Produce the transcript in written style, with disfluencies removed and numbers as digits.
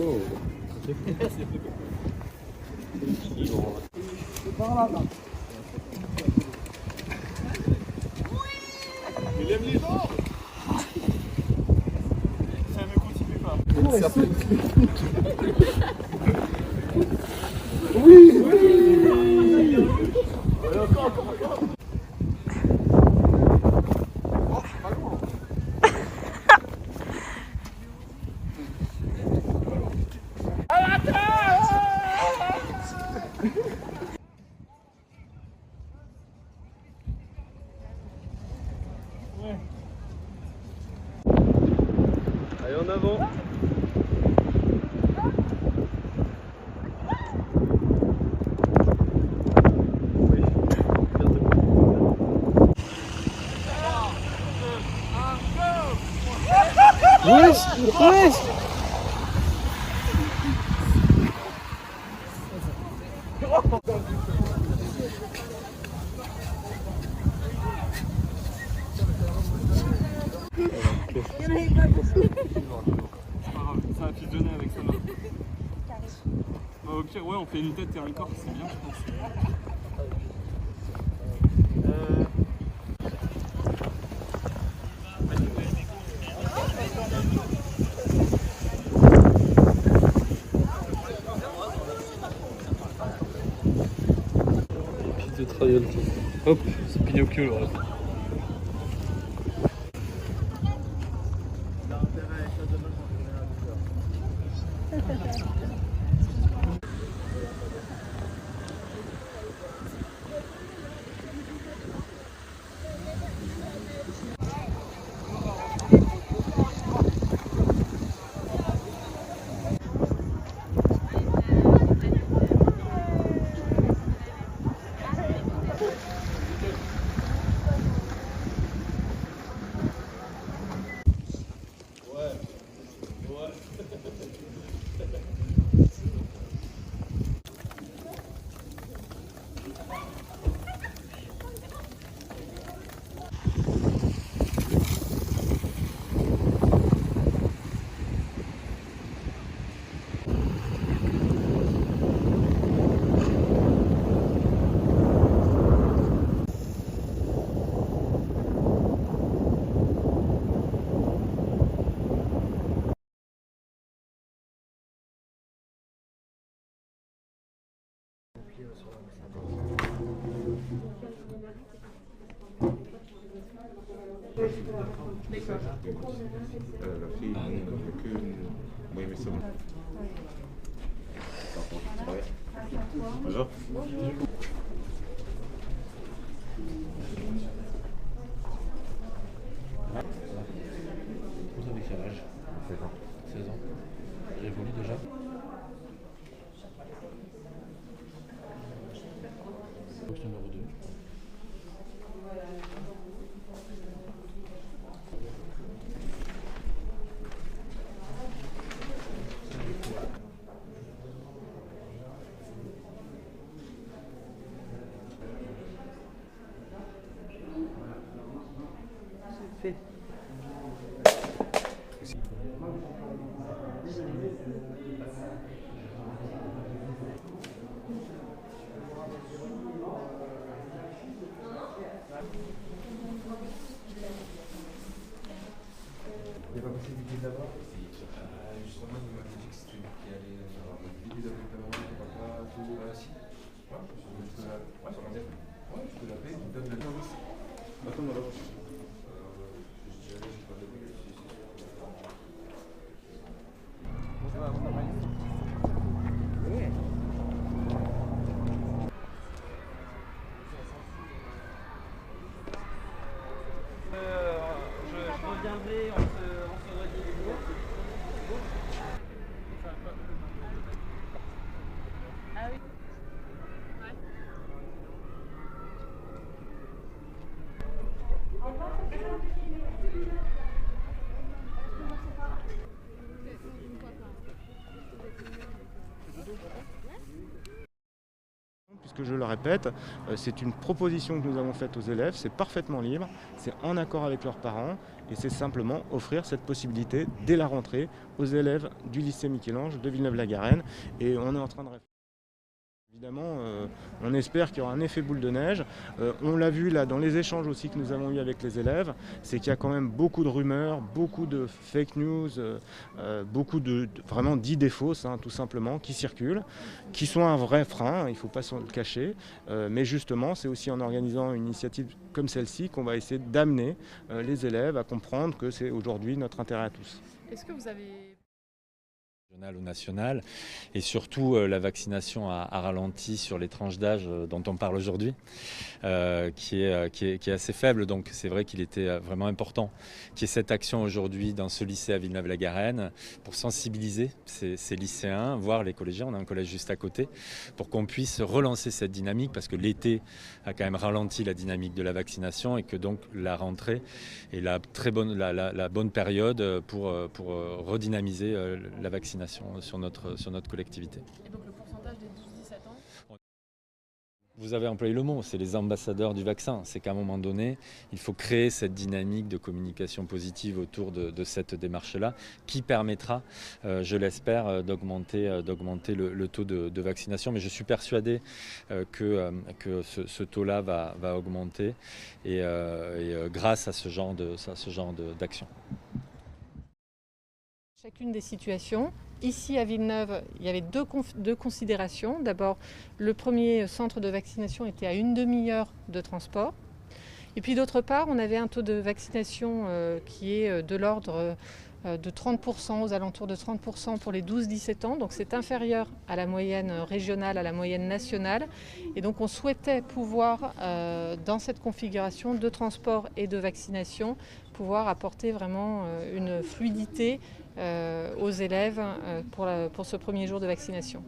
Oh. C'est par là, là. Il aime les gens. Ça ne continue pas. Oui, oui. Encore. Oh, pas loin. Ouais. Allez, en avant. Wesh, wesh. Ça a fusionné avec ça. Bah, au pire, ouais, on fait une tête et un corps, c'est bien, je pense. Piste de trial. Hop, c'est Pinocchio le reste. La fille, que moi il met ça. Bonjour. Vous avez quel âge? 16 ans. 16 ans. Révolu déjà? Box numéro 2. Fait. Il n'y a pas possibilité d'avoir justement, il m'a dit que c'était lui qui allait avoir une vidéo avec ta maman, ton papa, tout. Si. Ouais, je peux l'appeler. Ouais, je peux l'appeler, il me donne le nom. Attends, alors. Je dirais, j'ai pas de je reviendrai, on se redit les jours. Ah oui. que je le répète, c'est une proposition que nous avons faite aux élèves, c'est parfaitement libre, c'est en accord avec leurs parents et c'est simplement offrir cette possibilité dès la rentrée aux élèves du lycée Michel-Ange de Villeneuve-la-Garenne et on est en train de réfléchir. Évidemment, on espère qu'il y aura un effet boule de neige. On l'a vu là dans les échanges aussi que nous avons eus avec les élèves, c'est qu'il y a quand même beaucoup de rumeurs, beaucoup de fake news, beaucoup vraiment d'idées fausses, tout simplement, qui circulent, qui sont un vrai frein, il ne faut pas se le cacher. Mais justement, c'est aussi en organisant une initiative comme celle-ci qu'on va essayer d'amener les élèves à comprendre que c'est aujourd'hui notre intérêt à tous. Est-ce que vous avez... Ou national, et surtout la vaccination a ralenti sur les tranches d'âge dont on parle aujourd'hui, qui est assez faible, donc c'est vrai qu'il était vraiment important qu'il y ait cette action aujourd'hui dans ce lycée à Villeneuve-la-Garenne pour sensibiliser ces lycéens, voire les collégiens, on a un collège juste à côté, pour qu'on puisse relancer cette dynamique, parce que l'été a quand même ralenti la dynamique de la vaccination et que donc la rentrée est la bonne période pour redynamiser la vaccination sur notre collectivité. Et donc le pourcentage des 12-17 ans ? Vous avez employé le mot, c'est les ambassadeurs du vaccin. C'est qu'à un moment donné, il faut créer cette dynamique de communication positive autour de cette démarche-là qui permettra, je l'espère, d'augmenter le taux de vaccination. Mais je suis persuadé que ce taux-là va augmenter et grâce à ce genre d'action. Chacune des situations. Ici à Villeneuve, il y avait deux considérations. D'abord, le premier centre de vaccination était à une demi-heure de transport. Et puis d'autre part, on avait un taux de vaccination qui est de l'ordre de 30%, aux alentours de 30% pour les 12-17 ans. Donc c'est inférieur à la moyenne régionale, à la moyenne nationale. Et donc on souhaitait pouvoir, dans cette configuration de transport et de vaccination, pouvoir apporter vraiment une fluidité aux élèves pour ce premier jour de vaccination.